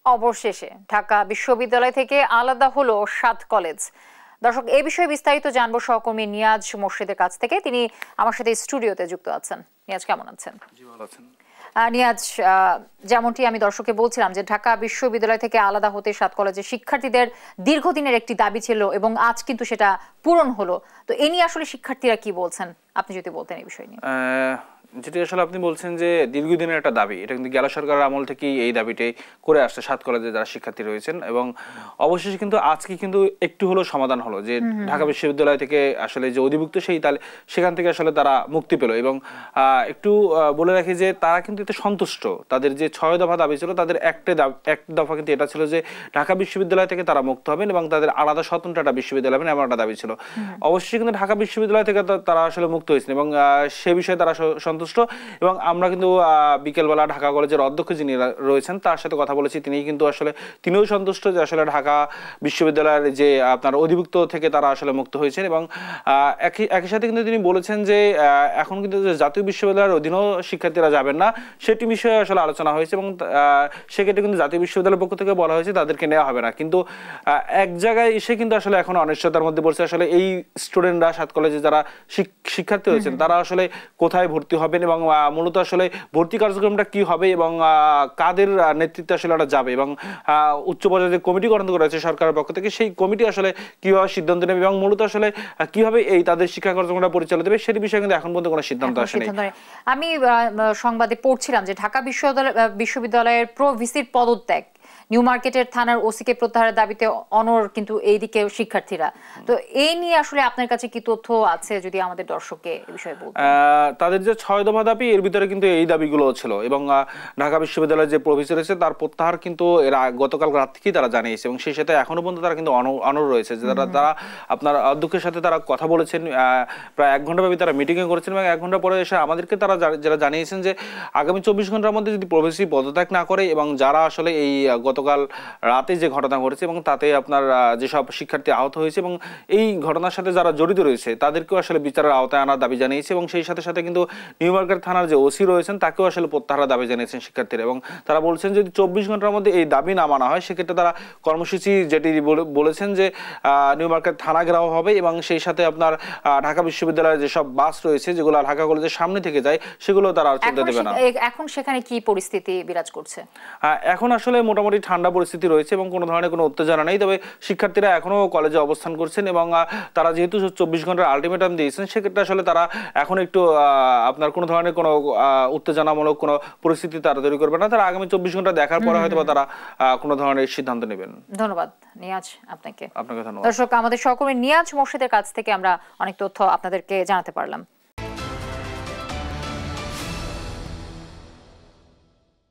অবশেষে ঢাকা বিশ্ববিদ্যালয় থেকে আলাদা হলো ৭ কলেজ। দর্শক, এই বিষয়ে বিস্তারিত জানবো সহকর্মী নিয়াজ মোর্শেদের কাছ থেকে। তিনি আমার সাথে স্টুডিওতে যুক্ত আছেন। নিয়াজ, কেমন আছেন? জি, ভালো আছেন। নিয়াজ, যেমনটি আমি দর্শককে বলছিলাম যে ঢাকা বিশ্ববিদ্যালয় থেকে আলাদা হতে ৭ কলেজের শিক্ষার্থীদের দীর্ঘদিনের একটি দাবি ছিল এবং আজ কিন্তু সেটা পূরণ হলো। তো এ নিয়ে আসলে শিক্ষার্থীরা কি বলছেন, আপনি যদি বলতেন এই বিষয় নিয়ে। যেটি আসলে আপনি বলছেন যে দীর্ঘদিনের একটা দাবি, এটা কিন্তু গেল সরকারের আমল থেকেই এই দাবিটি করে আসছে ৭ কলেজে যারা শিক্ষার্থী রয়েছেন, এবং অবশেষে কিন্তু আজকে কিন্তু একটু হলো সমাধান হলো যে ঢাকা বিশ্ববিদ্যালয় থেকে আসলে যে অধিভুক্ত সেখান থেকে আসলে তারা মুক্তি পেল। এবং একটু বলে রাখি যে তারা কিন্তু এতে সন্তুষ্ট। তাদের যে ৬ দফা দাবি ছিল, তাদের এক দফা কিন্তু এটা ছিল যে ঢাকা বিশ্ববিদ্যালয় থেকে তারা মুক্ত হবেন এবং তাদের আলাদা স্বতন্ত্র একটা বিশ্ববিদ্যালয় হবেন, এমন একটা দাবি ছিল। অবশ্যই কিন্তু ঢাকা বিশ্ববিদ্যালয় থেকে তারা আসলে মুক্ত হয়েছেন এবং সে বিষয়ে তারা সন্তুষ্ট। এবং আমরা কিন্তু বিকেলবেলা ঢাকা কলেজের অধ্যক্ষ যিনি রয়েছেন তার সাথে কথা বলেছি। তিনিও সন্তুষ্ট যে আসলে ঢাকা বিশ্ববিদ্যালয়ের যে আপনার অধিভুক্ত থেকে তারা আসলে মুক্ত হয়েছেন। এবং একই সাথে কিন্তু তিনি বলেছেন যে এখন কিন্তু জাতীয় বিশ্ববিদ্যালয়ের অধীনেও শিক্ষার্থীরা যাবেন না, সেটি বিষয়ে আসলে আলোচনা হয়েছে। এবং সেক্ষেত্রে কিন্তু জাতীয় বিশ্ববিদ্যালয়ের পক্ষ থেকে বলা হয়েছে তাদেরকে নেওয়া হবে না। কিন্তু এক জায়গায় এসে কিন্তু আসলে এখন অনিশ্চয়তার মধ্যে পড়ছে আসলে এই স্টুডেন্টরা ৭ কলেজে যারা শিক্ষার্থী হয়েছেন তারা আসলে কোথায় ভর্তি হবেন এবং মূলত আসলে ভর্তি কার্যক্রমটা কি হবে এবং কাদের নেতৃত্বে আসলে এটা যাবে, এবং উচ্চ পর্যায়ে যে কমিটি গঠন করা হয়েছে সরকারের পক্ষ থেকে সেই কমিটি আসলে কিভাবে সিদ্ধান্ত নেবে এবং মূলত আসলে কিভাবে এই তাদের শিক্ষা কার্যক্রমটা পরিচালিত হবে সেটি বিষয়ে কিন্তু এখন পর্যন্ত কোনো সিদ্ধান্ত আসেনি। আমি সংবাদে পড়ছিলাম যে ঢাকা বিশ্ববিদ্যালয়ের প্রো ভিসির পদত্যাগ, নিউ মার্কেটের থানার ওসিকে প্রত্যাহারের দাবিতে অনড় কিন্তু এইদিকে শিক্ষার্থীরা। তো এই নিয়ে আসলে আপনার কাছে কি তথ্য আছে, যদি আমাদের দর্শককে এই বিষয়ে বলতেন? তাদের যে ৬ দফা দাবি এর ভিতরে কিন্তু এই দাবিগুলো ছিল এবং ঢাকা বিশ্ববিদ্যালয়ের যে প্রফেসর রয়েছে তার প্রত্যাহার কিন্তু এরা গতকাল রাত থেকেই তারা জানিয়েছে এবং সেই সাথে এখনো পর্যন্ত তারা কিন্তু অনড় রয়েছে। তারা আপনার অধ্যক্ষের সাথে তারা কথা বলেছেন, প্রায় ১ ঘন্টা ব্যাপী তারা মিটিংয়ে করেছেন এবং ১ ঘন্টা পরে এসে আমাদেরকে তারা যারা জানিয়েছেন যে আগামী ২৪ ঘন্টার মধ্যে যদি প্রফেসর পদত্যাগ না করে এবং যারা আসলে এই গতকাল রাতে যে ঘটনা ঘটেছে এবং তাতে আপনার যেসব শিক্ষার্থী আহত হয়েছে এবং এই ঘটনার সাথে যারা জড়িত রয়েছে তাদেরকেও আসলে বিচারের আওতায় আনার দাবি জানিয়েছে। এবং সেই সাথে সাথে কিন্তু নিউ মার্কেট থানার যে ওসি রয়েছেন তাকেও আসলে প্রত্যাহারের দাবি জানিয়েছেন শিক্ষার্থীরা। এবং তারা বলছেন যদি ২৪ ঘন্টার মধ্যে এই দাবি না মানা হয় সেক্ষেত্রে তারা কর্মসূচি যেটি বলেছেন যে নিউ মার্কেট থানা ঘেরাও হবে এবং সেই সাথে আপনার ঢাকা বিশ্ববিদ্যালয়ের যেসব বাস রয়েছে যেগুলো ঢাকা কলেজের সামনে থেকে যায় সেগুলো তারা আর চলতে দেবে না। এখন সেখানে কি পরিস্থিতি বিরাজ করছে? এখন আসলে মোটামুটি ঠান্ডা পরিস্থিতি রয়েছে এবং কোনো ধরনের কোনো উত্তেজনা নেই। তবে শিক্ষার্থীরা এখনো কলেজে অবস্থান করছেন এবং তারা যেহেতু ২৪ ঘন্টার আলটিমেটাম দিয়েছেন সেক্ষেত্রে আসলে তারা এখন একটু আপনার কোনো ধরনের কোনো উত্তেজনামূলক কোনো পরিস্থিতি তারা তৈরি করবে না। তারা আগামী ২৪ ঘন্টা দেখার পরে হয়তো তারা কোনো ধরনের সিদ্ধান্ত নেবেন। ধন্যবাদ নিয়াজ আপনাকে। আপনাকে ধন্যবাদ। দর্শক, আমাদের সহকর্মী নিয়াজ মোর্শেদের কাছ থেকে আমরা অনেক তথ্য আপনাদেরকে জানাতে পারলাম।